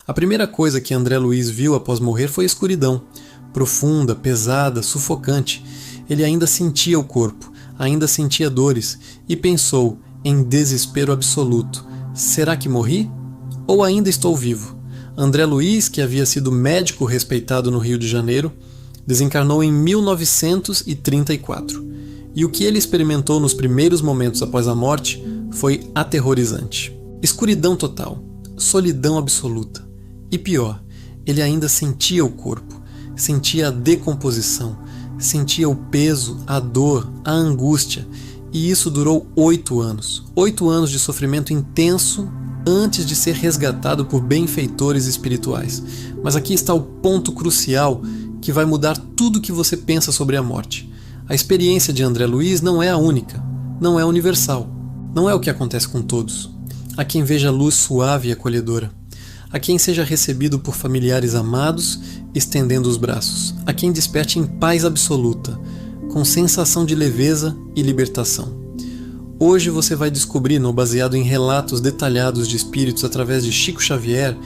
A primeira coisa que André Luiz viu após morrer foi a escuridão, profunda, pesada, sufocante. Ele ainda sentia o corpo, ainda sentia dores e pensou, em desespero absoluto: será que morri? Ou ainda estou vivo? André Luiz, que havia sido médico respeitado no Rio de Janeiro, desencarnou em 1934. E o que ele experimentou nos primeiros momentos após a morte foi aterrorizante. Escuridão total, solidão absoluta. E pior, ele ainda sentia o corpo, sentia a decomposição, sentia o peso, a dor, a angústia. E isso durou 8 anos. 8 anos de sofrimento intenso antes de ser resgatado por benfeitores espirituais. Mas aqui está o ponto crucial que vai mudar tudo o que você pensa sobre a morte. A experiência de André Luiz não é a única, não é universal, não é o que acontece com todos. Há quem veja luz suave e acolhedora, há quem seja recebido por familiares amados, estendendo os braços, há quem desperte em paz absoluta, com sensação de leveza e libertação. Hoje você vai descobrir, baseado em relatos detalhados de espíritos através de Chico Xavier,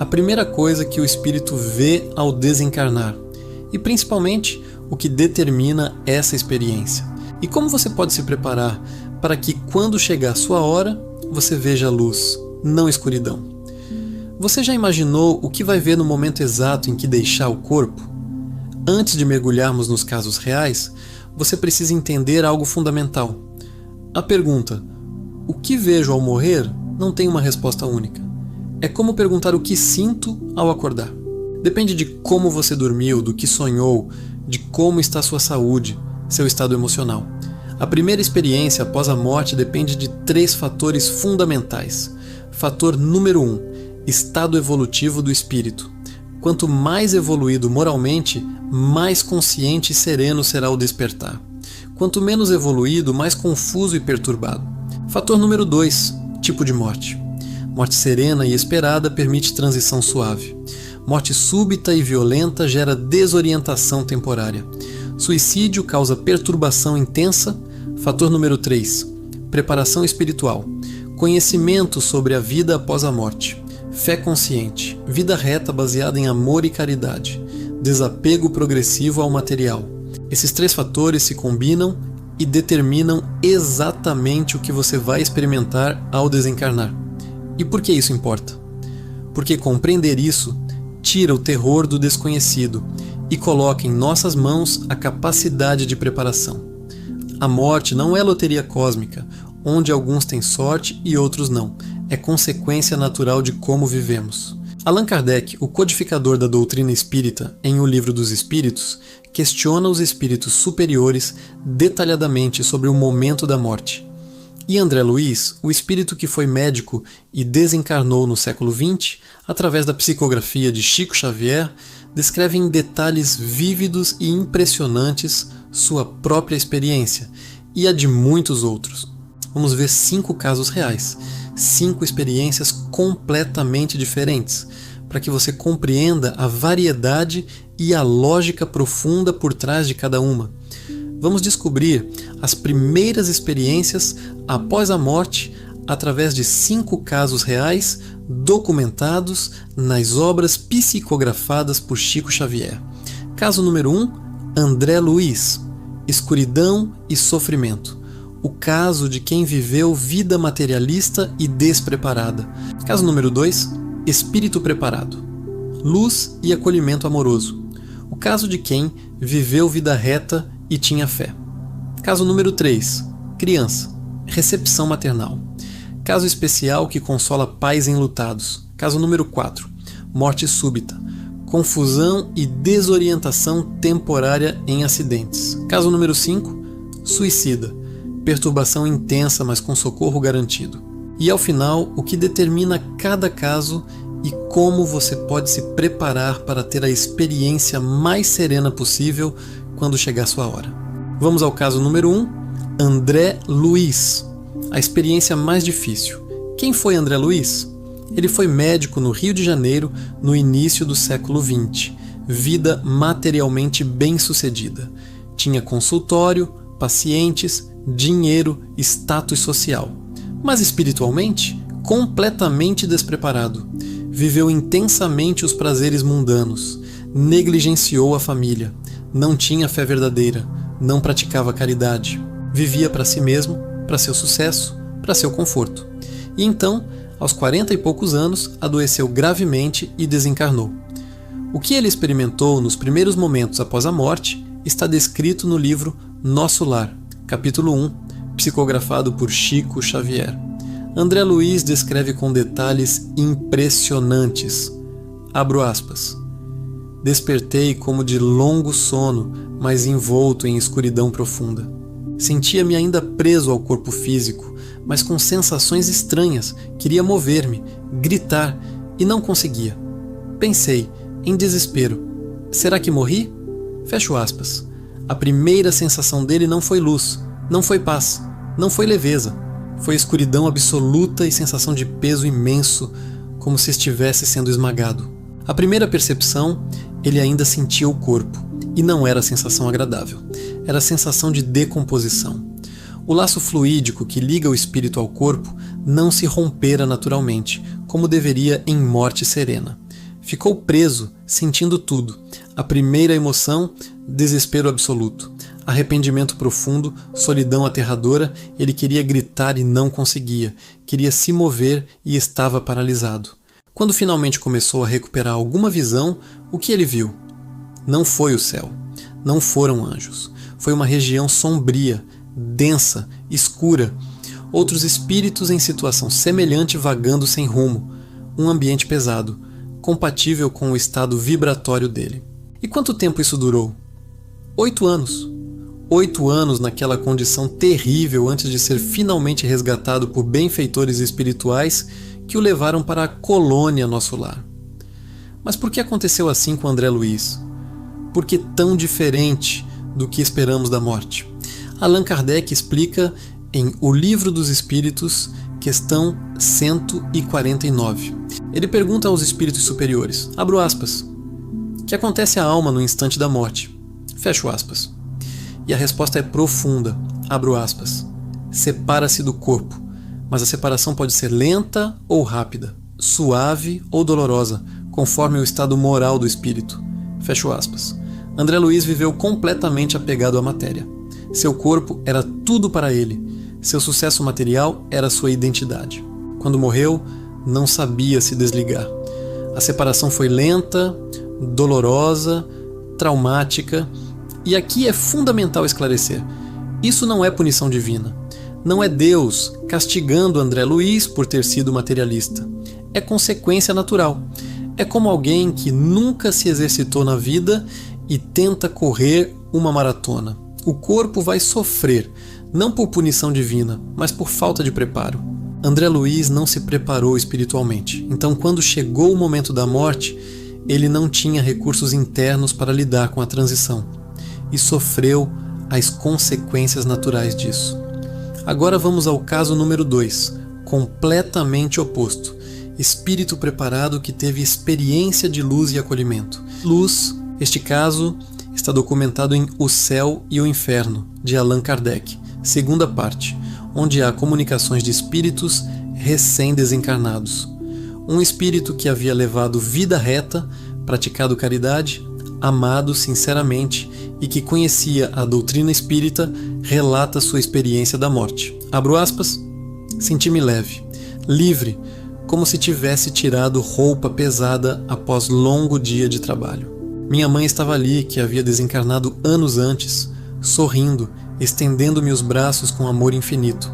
a primeira coisa que o espírito vê ao desencarnar, e principalmente o que determina essa experiência. E como você pode se preparar para que, quando chegar a sua hora, você veja a luz, não escuridão. Você já imaginou o que vai ver no momento exato em que deixar o corpo? Antes de mergulharmos nos casos reais, você precisa entender algo fundamental. A pergunta, o que vejo ao morrer, não tem uma resposta única. É como perguntar o que sinto ao acordar. Depende de como você dormiu, do que sonhou, de como está sua saúde, seu estado emocional. A primeira experiência após a morte depende de 3 fatores fundamentais. Fator número 1, estado evolutivo do espírito. Quanto mais evoluído moralmente, mais consciente e sereno será o despertar. Quanto menos evoluído, mais confuso e perturbado. Fator número 2, tipo de morte. Morte serena e esperada permite transição suave. Morte súbita e violenta gera desorientação temporária. Suicídio causa perturbação intensa. Fator número 3, preparação espiritual. Conhecimento sobre a vida após a morte. Fé consciente. Vida reta baseada em amor e caridade. Desapego progressivo ao material. Esses 3 fatores se combinam e determinam exatamente o que você vai experimentar ao desencarnar. E por que isso importa? Porque compreender isso tira o terror do desconhecido e coloca em nossas mãos a capacidade de preparação. A morte não é loteria cósmica, onde alguns têm sorte e outros não. É consequência natural de como vivemos. Allan Kardec, o codificador da doutrina espírita, em O Livro dos Espíritos, questiona os espíritos superiores detalhadamente sobre o momento da morte. E André Luiz, o espírito que foi médico e desencarnou no século XX, através da psicografia de Chico Xavier, descreve em detalhes vívidos e impressionantes sua própria experiência e a de muitos outros. Vamos ver 5 casos reais, 5 experiências completamente diferentes, para que você compreenda a variedade e a lógica profunda por trás de cada uma. Vamos descobrir as primeiras experiências após a morte através de 5 casos reais documentados nas obras psicografadas por Chico Xavier. Caso número 1, André Luiz, escuridão e sofrimento. O caso de quem viveu vida materialista e despreparada. Caso número 2, espírito preparado. Luz e acolhimento amoroso. O caso de quem viveu vida reta e tinha fé. Caso número 3, criança. Recepção maternal. Caso especial que consola pais enlutados. Caso número 4, morte súbita. Confusão e desorientação temporária em acidentes. Caso número 5, suicida. Perturbação intensa, mas com socorro garantido. E ao final, o que determina cada caso e como você pode se preparar para ter a experiência mais serena possível quando chegar sua hora. Vamos ao caso número 1, André Luiz. A experiência mais difícil. Quem foi André Luiz? Ele foi médico no Rio de Janeiro no início do século XX. Vida materialmente bem-sucedida. Tinha consultório, pacientes, dinheiro, status social. Mas espiritualmente, completamente despreparado. Viveu intensamente os prazeres mundanos, negligenciou a família, não tinha fé verdadeira, não praticava caridade, vivia para si mesmo, para seu sucesso, para seu conforto. E então, aos 40 e poucos anos, adoeceu gravemente e desencarnou. O que ele experimentou nos primeiros momentos após a morte está descrito no livro Nosso Lar, capítulo 1, psicografado por Chico Xavier. André Luiz descreve com detalhes impressionantes. Abro aspas. Despertei como de longo sono, mas envolto em escuridão profunda. Sentia-me ainda preso ao corpo físico, mas com sensações estranhas. Queria mover-me, gritar, e não conseguia. Pensei, em desespero, será que morri? Fecho aspas. A primeira sensação dele não foi luz, não foi paz, não foi leveza. Foi escuridão absoluta e sensação de peso imenso, como se estivesse sendo esmagado. A primeira percepção, ele ainda sentia o corpo, e não era sensação agradável. Era sensação de decomposição. O laço fluídico que liga o espírito ao corpo não se rompera naturalmente, como deveria em morte serena. Ficou preso, sentindo tudo. A primeira emoção, desespero absoluto. Arrependimento profundo, solidão aterradora, ele queria gritar e não conseguia. Queria se mover e estava paralisado. Quando finalmente começou a recuperar alguma visão, o que ele viu? Não foi o céu. Não foram anjos. Foi uma região sombria, densa, escura. Outros espíritos em situação semelhante vagando sem rumo. Um ambiente pesado, compatível com o estado vibratório dele. E quanto tempo isso durou? 8 anos. 8 anos naquela condição terrível antes de ser finalmente resgatado por benfeitores espirituais que o levaram para a colônia Nosso Lar. Mas por que aconteceu assim com André Luiz? Por que tão diferente do que esperamos da morte? Allan Kardec explica em O Livro dos Espíritos, questão 149. Ele pergunta aos espíritos superiores, abro aspas, o que acontece à alma no instante da morte? Fecho aspas. E a resposta é profunda, abro aspas, separa-se do corpo, mas a separação pode ser lenta ou rápida, suave ou dolorosa, conforme o estado moral do espírito. Fecho aspas. André Luiz viveu completamente apegado à matéria. Seu corpo era tudo para ele. Seu sucesso material era sua identidade. Quando morreu, não sabia se desligar. A separação foi lenta, dolorosa, traumática. E aqui é fundamental esclarecer. Isso não é punição divina. Não é Deus castigando André Luiz por ter sido materialista. É consequência natural. É como alguém que nunca se exercitou na vida e tenta correr uma maratona. O corpo vai sofrer, não por punição divina, mas por falta de preparo. André Luiz não se preparou espiritualmente. Então, quando chegou o momento da morte, ele não tinha recursos internos para lidar com a transição e sofreu as consequências naturais disso. Agora vamos ao caso número 2, completamente oposto. Espírito preparado que teve experiência de luz e acolhimento. Luz, este caso, está documentado em O Céu e o Inferno, de Allan Kardec, segunda parte, onde há comunicações de espíritos recém-desencarnados. Um espírito que havia levado vida reta, praticado caridade, amado sinceramente e que conhecia a doutrina espírita, relata sua experiência da morte. Abro aspas, senti-me leve, livre, como se tivesse tirado roupa pesada após longo dia de trabalho. Minha mãe estava ali, que havia desencarnado anos antes, sorrindo, estendendo-me os braços com amor infinito.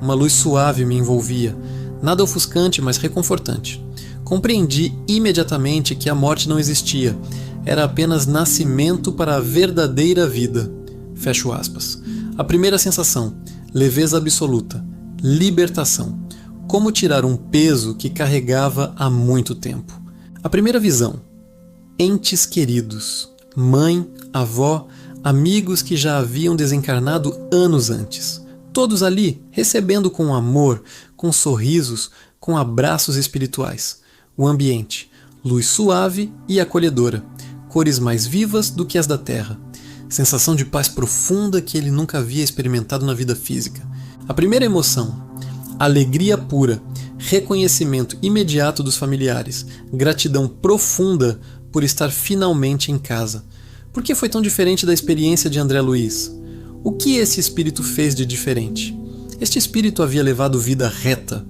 Uma luz suave me envolvia, nada ofuscante, mas reconfortante. Compreendi imediatamente que a morte não existia, era apenas nascimento para a verdadeira vida. Fecho aspas. A primeira sensação, leveza absoluta, libertação. Como tirar um peso que carregava há muito tempo. A primeira visão, entes queridos, mãe, avó, amigos que já haviam desencarnado anos antes. Todos ali, recebendo com amor, com sorrisos, com abraços espirituais. O ambiente, luz suave e acolhedora, cores mais vivas do que as da terra. Sensação de paz profunda que ele nunca havia experimentado na vida física. A primeira emoção, alegria pura, reconhecimento imediato dos familiares, gratidão profunda por estar finalmente em casa. Por que foi tão diferente da experiência de André Luiz? O que esse espírito fez de diferente? Este espírito havia levado vida reta,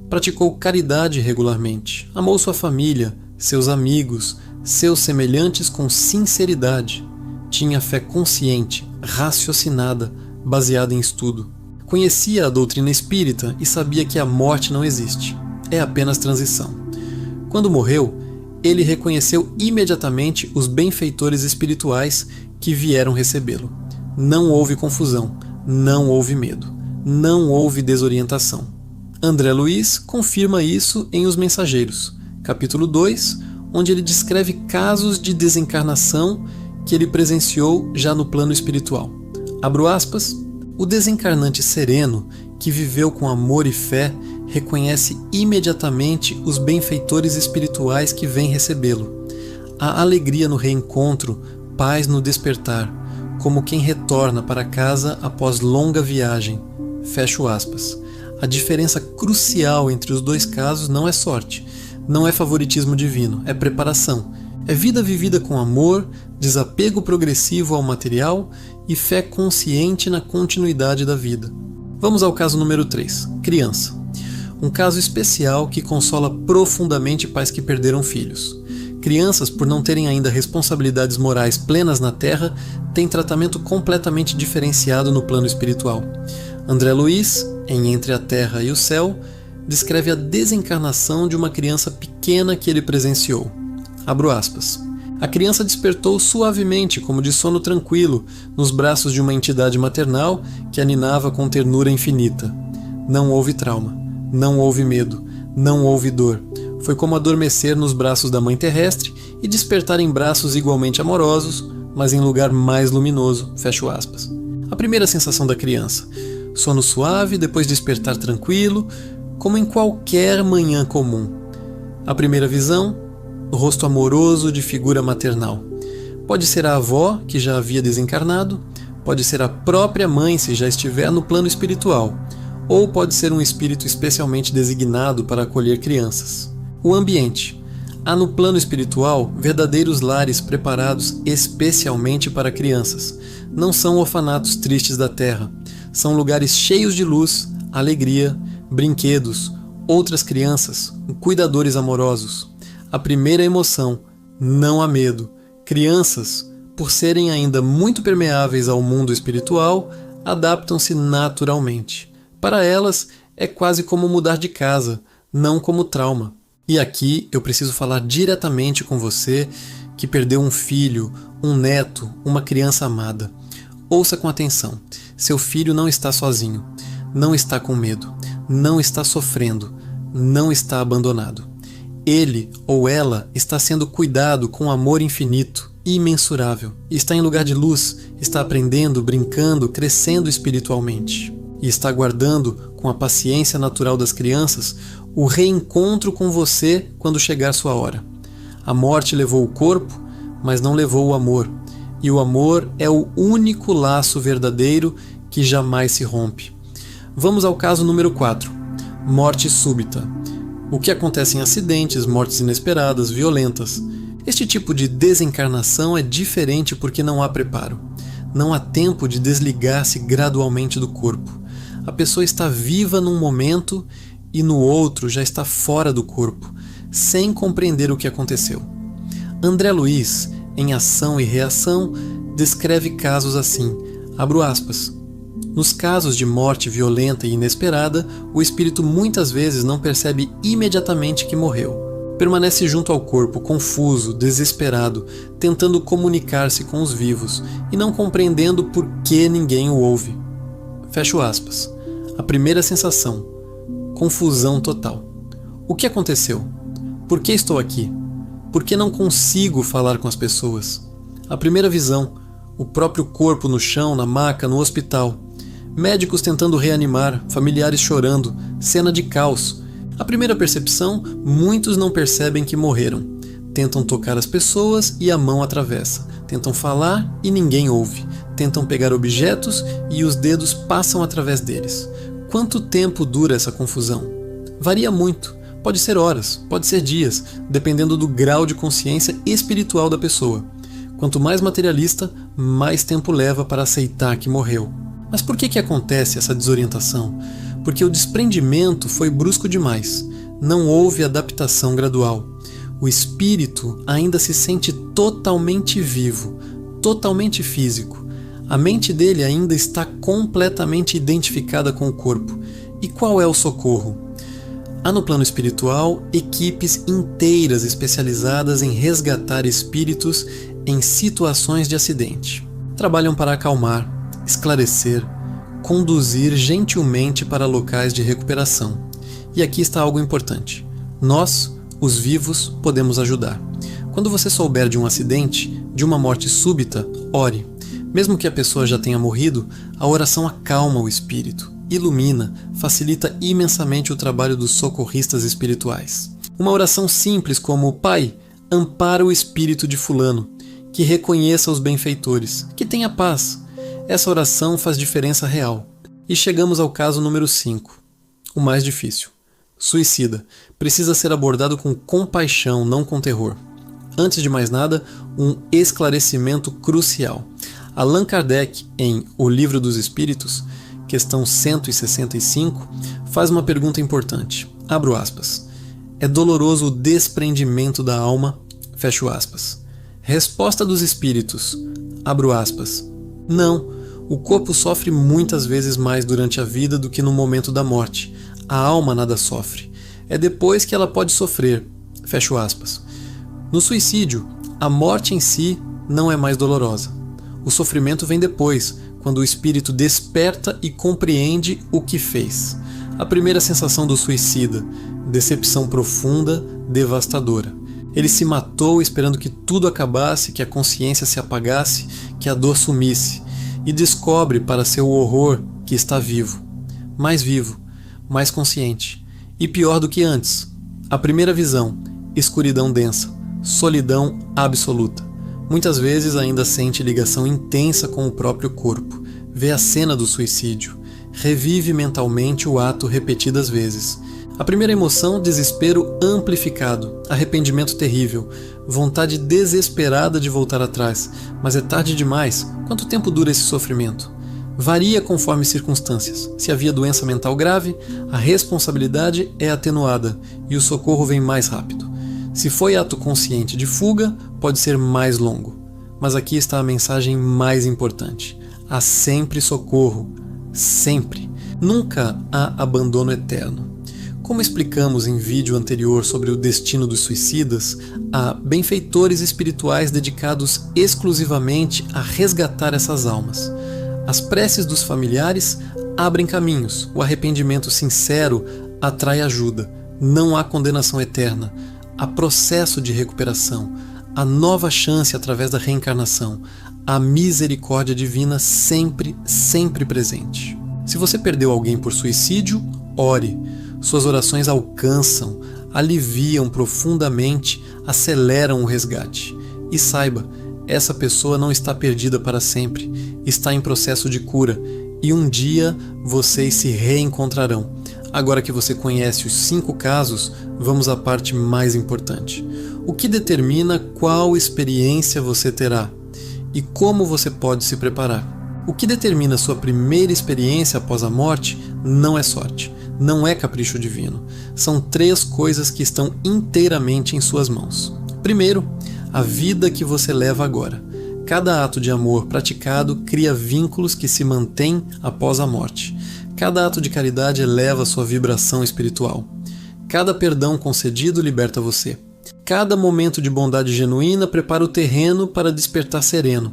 praticou caridade regularmente, amou sua família, seus amigos, seus semelhantes com sinceridade, tinha fé consciente, raciocinada, baseada em estudo. Conhecia a doutrina espírita e sabia que a morte não existe, é apenas transição. Quando morreu, ele reconheceu imediatamente os benfeitores espirituais que vieram recebê-lo. Não houve confusão, não houve medo, não houve desorientação. André Luiz confirma isso em Os Mensageiros, capítulo 2, onde ele descreve casos de desencarnação que ele presenciou já no plano espiritual. Abro aspas, o desencarnante sereno, que viveu com amor e fé, reconhece imediatamente os benfeitores espirituais que vêm recebê-lo. Há alegria no reencontro, paz no despertar, como quem retorna para casa após longa viagem. Fecho aspas. A diferença crucial entre os dois casos não é sorte, não é favoritismo divino, é preparação. É vida vivida com amor, desapego progressivo ao material e fé consciente na continuidade da vida. Vamos ao caso número 3, criança. Um caso especial que consola profundamente pais que perderam filhos. Crianças, por não terem ainda responsabilidades morais plenas na Terra, têm tratamento completamente diferenciado no plano espiritual. André Luiz, em Entre a Terra e o Céu, descreve a desencarnação de uma criança pequena que ele presenciou. Abro aspas. A criança despertou suavemente, como de sono tranquilo, nos braços de uma entidade maternal que a ninava com ternura infinita. Não houve trauma, não houve medo, não houve dor. Foi como adormecer nos braços da mãe terrestre e despertar em braços igualmente amorosos, mas em lugar mais luminoso. Fecho aspas. A primeira sensação da criança. Sono suave, depois despertar tranquilo, como em qualquer manhã comum. A primeira visão, rosto amoroso de figura maternal. Pode ser a avó, que já havia desencarnado, pode ser a própria mãe, se já estiver no plano espiritual, ou pode ser um espírito especialmente designado para acolher crianças. O ambiente. Há no plano espiritual verdadeiros lares preparados especialmente para crianças. Não são orfanatos tristes da terra. São lugares cheios de luz, alegria, brinquedos, outras crianças, cuidadores amorosos. A primeira emoção, não há medo. Crianças, por serem ainda muito permeáveis ao mundo espiritual, adaptam-se naturalmente. Para elas, é quase como mudar de casa, não como trauma. E aqui eu preciso falar diretamente com você que perdeu um filho, um neto, uma criança amada. Ouça com atenção. Seu filho não está sozinho, não está com medo, não está sofrendo, não está abandonado. Ele ou ela está sendo cuidado com amor infinito, imensurável. Está em lugar de luz, está aprendendo, brincando, crescendo espiritualmente. E está aguardando, com a paciência natural das crianças, o reencontro com você quando chegar sua hora. A morte levou o corpo, mas não levou o amor. E o amor é o único laço verdadeiro que jamais se rompe. Vamos ao caso número 4. Morte súbita. O que acontece em acidentes, mortes inesperadas, violentas. Este tipo de desencarnação é diferente porque não há preparo. Não há tempo de desligar-se gradualmente do corpo. A pessoa está viva num momento e no outro já está fora do corpo, sem compreender o que aconteceu. André Luiz, em Ação e Reação, descreve casos assim, abro aspas. Nos casos de morte violenta e inesperada, o espírito muitas vezes não percebe imediatamente que morreu. Permanece junto ao corpo, confuso, desesperado, tentando comunicar-se com os vivos e não compreendendo por que ninguém o ouve. Fecho aspas. A primeira sensação, confusão total. O que aconteceu? Por que estou aqui? Por que não consigo falar com as pessoas? A primeira visão, o próprio corpo no chão, na maca, no hospital. Médicos tentando reanimar, familiares chorando, cena de caos. A primeira percepção, muitos não percebem que morreram. Tentam tocar as pessoas e a mão atravessa. Tentam falar e ninguém ouve. Tentam pegar objetos e os dedos passam através deles. Quanto tempo dura essa confusão? Varia muito, pode ser horas, pode ser dias, dependendo do grau de consciência espiritual da pessoa. Quanto mais materialista, mais tempo leva para aceitar que morreu. Mas por que acontece essa desorientação? Porque o desprendimento foi brusco demais. Não houve adaptação gradual. O espírito ainda se sente totalmente vivo, totalmente físico. A mente dele ainda está completamente identificada com o corpo. E qual é o socorro? Há no plano espiritual equipes inteiras especializadas em resgatar espíritos em situações de acidente. Trabalham para acalmar, esclarecer, conduzir gentilmente para locais de recuperação. E aqui está algo importante. Nós, os vivos, podemos ajudar. Quando você souber de um acidente, de uma morte súbita, ore. Mesmo que a pessoa já tenha morrido, a oração acalma o espírito, ilumina, facilita imensamente o trabalho dos socorristas espirituais. Uma oração simples como: Pai, ampara o espírito de fulano, que reconheça os benfeitores, que tenha paz. Essa oração faz diferença real. E chegamos ao caso número 5, o mais difícil. Suicida. Precisa ser abordado com compaixão, não com terror. Antes de mais nada, um esclarecimento crucial. Allan Kardec, em O Livro dos Espíritos, questão 165, faz uma pergunta importante. Abro aspas. É doloroso o desprendimento da alma? Fecho aspas. Resposta dos espíritos. Abro aspas. Não, o corpo sofre muitas vezes mais durante a vida do que no momento da morte. A alma nada sofre. É depois que ela pode sofrer. Fecho aspas. No suicídio, a morte em si não é mais dolorosa. O sofrimento vem depois, quando o espírito desperta e compreende o que fez. A primeira sensação do suicida, decepção profunda, devastadora. Ele se matou esperando que tudo acabasse, que a consciência se apagasse, que a dor sumisse, e descobre para seu horror que está vivo, mais consciente, e pior do que antes. A primeira visão, escuridão densa, solidão absoluta. Muitas vezes ainda sente ligação intensa com o próprio corpo, vê a cena do suicídio, revive mentalmente o ato repetidas vezes. A primeira emoção, desespero amplificado, arrependimento terrível, vontade desesperada de voltar atrás, mas é tarde demais. Quanto tempo dura esse sofrimento? Varia conforme circunstâncias. Se havia doença mental grave, a responsabilidade é atenuada e o socorro vem mais rápido. Se foi ato consciente de fuga, pode ser mais longo. Mas aqui está a mensagem mais importante. Há sempre socorro. Sempre. Nunca há abandono eterno. Como explicamos em vídeo anterior sobre o destino dos suicidas, há benfeitores espirituais dedicados exclusivamente a resgatar essas almas. As preces dos familiares abrem caminhos, o arrependimento sincero atrai ajuda, não há condenação eterna, há processo de recuperação, há nova chance através da reencarnação, há misericórdia divina sempre, sempre presente. Se você perdeu alguém por suicídio, ore. Suas orações alcançam, aliviam profundamente, aceleram o resgate. E saiba, essa pessoa não está perdida para sempre, está em processo de cura e um dia vocês se reencontrarão. Agora que você conhece os 5 casos, vamos à parte mais importante. O que determina qual experiência você terá e como você pode se preparar? O que determina sua primeira experiência após a morte não é sorte. Não é capricho divino. São 3 coisas que estão inteiramente em suas mãos. Primeiro, a vida que você leva agora. Cada ato de amor praticado cria vínculos que se mantêm após a morte. Cada ato de caridade eleva sua vibração espiritual. Cada perdão concedido liberta você. Cada momento de bondade genuína prepara o terreno para despertar sereno.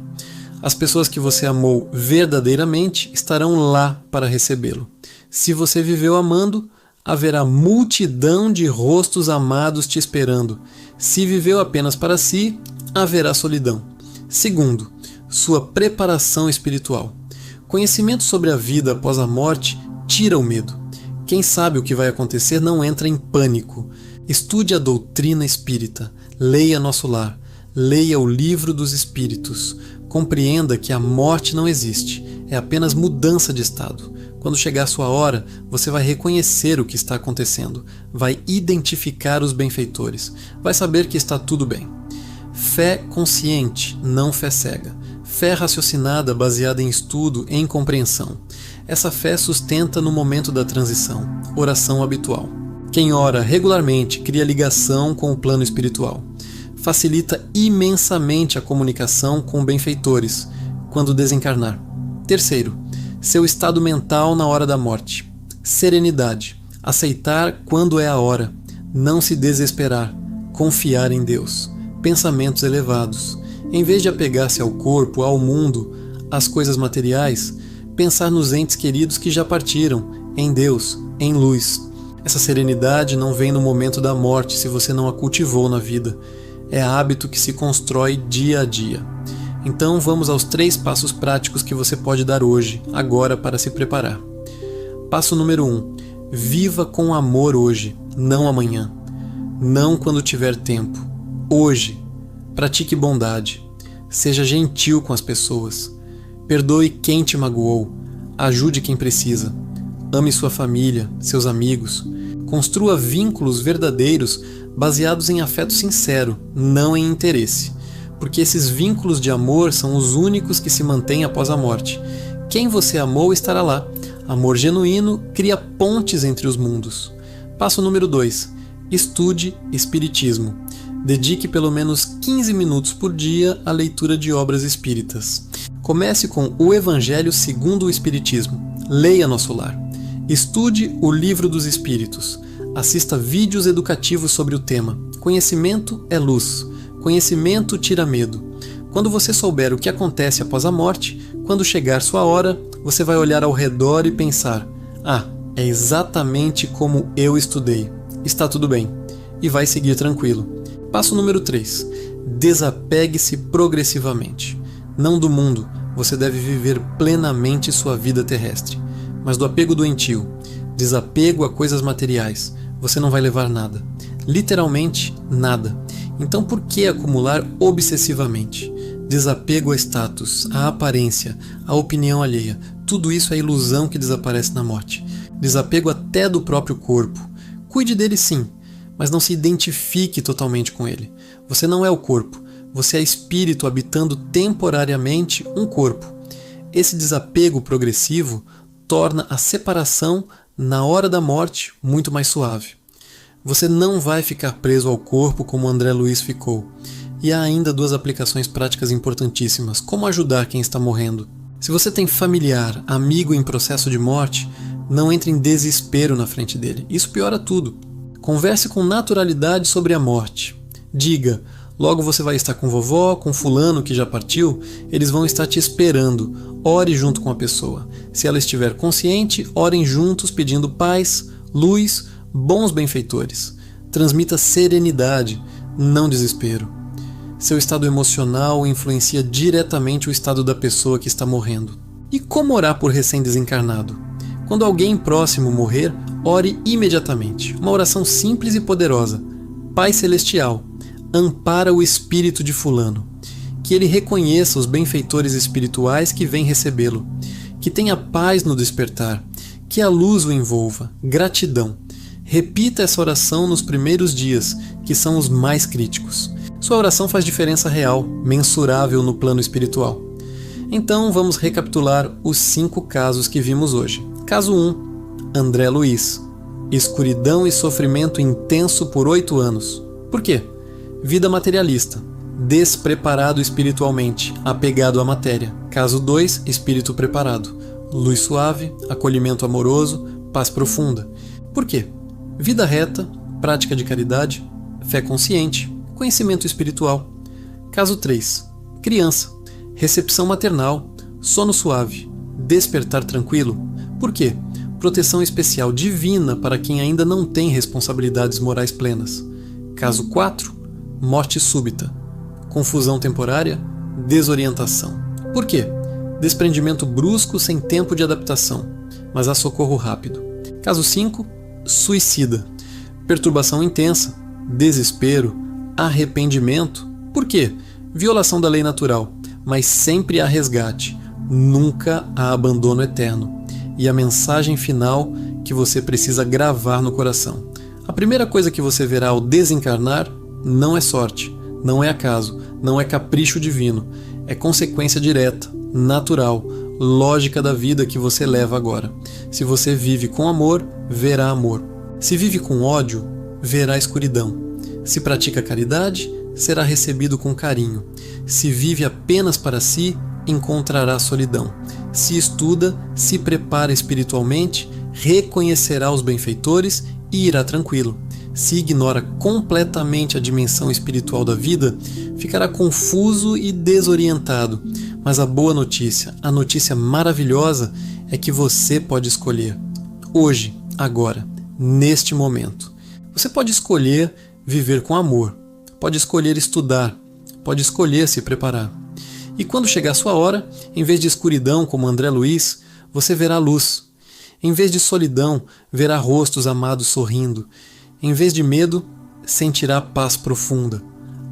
As pessoas que você amou verdadeiramente estarão lá para recebê-lo. Se você viveu amando, haverá multidão de rostos amados te esperando. Se viveu apenas para si, haverá solidão. Segundo, sua preparação espiritual. Conhecimento sobre a vida após a morte tira o medo. Quem sabe o que vai acontecer não entra em pânico. Estude a doutrina espírita, leia Nosso Lar, leia o Livro dos Espíritos. Compreenda que a morte não existe, é apenas mudança de estado. Quando chegar a sua hora, você vai reconhecer o que está acontecendo, vai identificar os benfeitores, vai saber que está tudo bem. Fé consciente, não fé cega. Fé raciocinada baseada em estudo, em compreensão. Essa fé sustenta no momento da transição, oração habitual. Quem ora regularmente cria ligação com o plano espiritual. Facilita imensamente a comunicação com benfeitores quando desencarnar. Terceiro, seu estado mental na hora da morte. Serenidade, aceitar quando é a hora, não se desesperar, confiar em Deus. Pensamentos elevados. Em vez de apegar-se ao corpo, ao mundo, às coisas materiais, pensar nos entes queridos que já partiram, em Deus, em luz. Essa serenidade não vem no momento da morte se você não a cultivou na vida. É hábito que se constrói dia a dia. Então vamos aos 3 passos práticos que você pode dar hoje, agora, para se preparar. Passo número 1. Viva com amor hoje, não amanhã. Não quando tiver tempo. Hoje. Pratique bondade. Seja gentil com as pessoas. Perdoe quem te magoou. Ajude quem precisa. Ame sua família, seus amigos. Construa vínculos verdadeiros baseados em afeto sincero, não em interesse. Porque esses vínculos de amor são os únicos que se mantêm após a morte. Quem você amou estará lá. Amor genuíno cria pontes entre os mundos. Passo número 2. Estude Espiritismo. Dedique pelo menos 15 minutos por dia à leitura de obras espíritas. Comece com o Evangelho segundo o Espiritismo. Leia Nosso Lar. Estude o Livro dos Espíritos. Assista vídeos educativos sobre o tema. Conhecimento é luz. Conhecimento tira medo. Quando você souber o que acontece após a morte, quando chegar sua hora, você vai olhar ao redor e pensar: ah, é exatamente como eu estudei. Está tudo bem. E vai seguir tranquilo. Passo número 3. Desapegue-se progressivamente. Não do mundo, você deve viver plenamente sua vida terrestre, mas do apego doentio. Desapego a coisas materiais. Você não vai levar nada. Literalmente, nada. Então por que acumular obsessivamente? Desapego a status, a aparência, a opinião alheia. Tudo isso é ilusão que desaparece na morte. Desapego até do próprio corpo. Cuide dele sim, mas não se identifique totalmente com ele. Você não é o corpo, você é espírito habitando temporariamente um corpo. Esse desapego progressivo torna a separação na hora da morte muito mais suave. Você não vai ficar preso ao corpo como André Luiz ficou. E há ainda 2 aplicações práticas importantíssimas. Como ajudar quem está morrendo? Se você tem familiar, amigo em processo de morte, não entre em desespero na frente dele. Isso piora tudo. Converse com naturalidade sobre a morte. Diga: logo você vai estar com vovó, com fulano que já partiu, eles vão estar te esperando. Ore junto com a pessoa. Se ela estiver consciente, orem juntos pedindo paz, luz, bons benfeitores. Transmita serenidade, não desespero. Seu estado emocional influencia diretamente o estado da pessoa que está morrendo. E como orar por recém-desencarnado? Quando alguém próximo morrer, ore imediatamente. Uma oração simples e poderosa. Pai Celestial, ampara o espírito de fulano. Que ele reconheça os benfeitores espirituais que vêm recebê-lo. Que tenha paz no despertar. Que a luz o envolva. Gratidão. Repita essa oração nos primeiros dias, que são os mais críticos. Sua oração faz diferença real, mensurável no plano espiritual. Então vamos recapitular os 5 casos que vimos hoje. Caso 1. André Luiz. Escuridão e sofrimento intenso por 8 anos. Por quê? Vida materialista. Despreparado espiritualmente, apegado à matéria. Caso 2. Espírito preparado. Luz suave, acolhimento amoroso, paz profunda. Por quê? Vida reta, prática de caridade, fé consciente, conhecimento espiritual. Caso 3. Criança. Recepção maternal, sono suave, despertar tranquilo. Por quê? Proteção especial divina para quem ainda não tem responsabilidades morais plenas. Caso 4. Morte súbita. Confusão temporária, desorientação. Por quê? Desprendimento brusco sem tempo de adaptação, mas há socorro rápido. Caso 5. Suicida. Perturbação intensa, desespero, arrependimento. Por quê? Violação da lei natural, mas sempre há resgate. Nunca há abandono eterno. e a mensagem final que você precisa gravar no coração. A primeira coisa que você verá ao desencarnar não é sorte, não é acaso, não é capricho divino, é consequência direta, natural, lógica da vida que você leva agora. Se você vive com amor, verá amor. Se vive com ódio, verá escuridão. Se pratica caridade, será recebido com carinho. Se vive apenas para si, encontrará solidão. Se estuda, se prepara espiritualmente, reconhecerá os benfeitores e irá tranquilo. Se ignora completamente a dimensão espiritual da vida, ficará confuso e desorientado. Mas a boa notícia, a notícia maravilhosa, é que você pode escolher. Hoje, agora, neste momento. Você pode escolher viver com amor, pode escolher estudar, pode escolher se preparar. E quando chegar a sua hora, em vez de escuridão como André Luiz, você verá luz. Em vez de solidão, verá rostos amados sorrindo. Em vez de medo, sentirá paz profunda.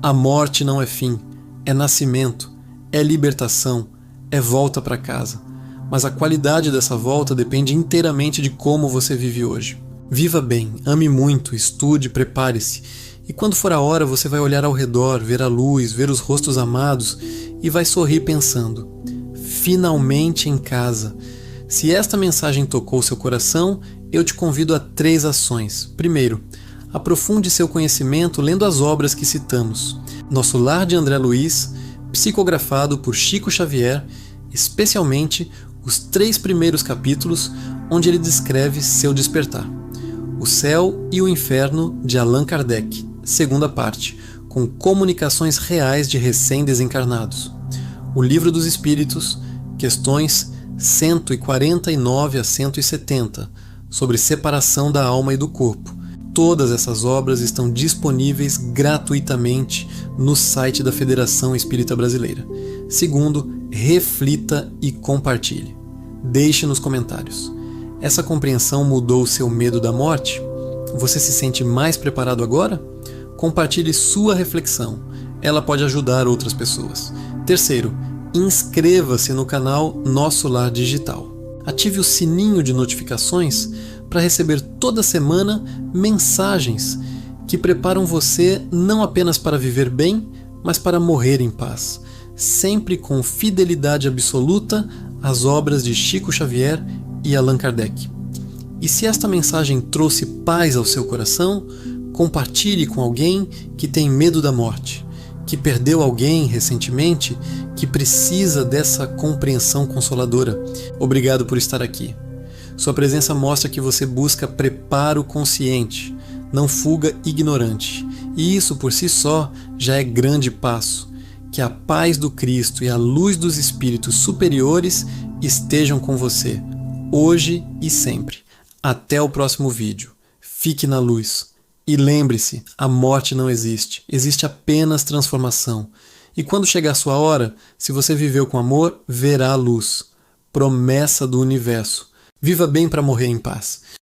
A morte não é fim, é nascimento, é libertação, é volta para casa. Mas a qualidade dessa volta depende inteiramente de como você vive hoje. Viva bem, ame muito, estude, prepare-se. E quando for a hora, você vai olhar ao redor, ver a luz, ver os rostos amados e vai sorrir pensando: finalmente em casa. Se esta mensagem tocou seu coração, eu te convido a 3 ações. Primeiro, aprofunde seu conhecimento lendo as obras que citamos. Nosso Lar de André Luiz, psicografado por Chico Xavier, especialmente os 3 primeiros capítulos, onde ele descreve seu despertar. O Céu e o Inferno, de Allan Kardec, segunda parte, com comunicações reais de recém-desencarnados. O Livro dos Espíritos, questões 149 a 170, sobre separação da alma e do corpo. Todas essas obras estão disponíveis gratuitamente no site da Federação Espírita Brasileira. Segundo, reflita e compartilhe. Deixe nos comentários. Essa compreensão mudou o seu medo da morte? Você se sente mais preparado agora? Compartilhe sua reflexão. Ela pode ajudar outras pessoas. Terceiro, inscreva-se no canal Nosso Lar Digital. Ative o sininho de notificações para receber toda semana mensagens que preparam você não apenas para viver bem, mas para morrer em paz, sempre com fidelidade absoluta às obras de Chico Xavier e Allan Kardec. E se esta mensagem trouxe paz ao seu coração, compartilhe com alguém que tem medo da morte, que perdeu alguém recentemente, que precisa dessa compreensão consoladora. Obrigado por estar aqui. Sua presença mostra que você busca preparo consciente, não fuga ignorante. E isso por si só já é grande passo. Que a paz do Cristo e a luz dos espíritos superiores estejam com você, hoje e sempre. Até o próximo vídeo. Fique na luz. E lembre-se, a morte não existe. Existe apenas transformação. E quando chegar a sua hora, se você viveu com amor, verá a luz. Promessa do universo. Viva bem para morrer em paz.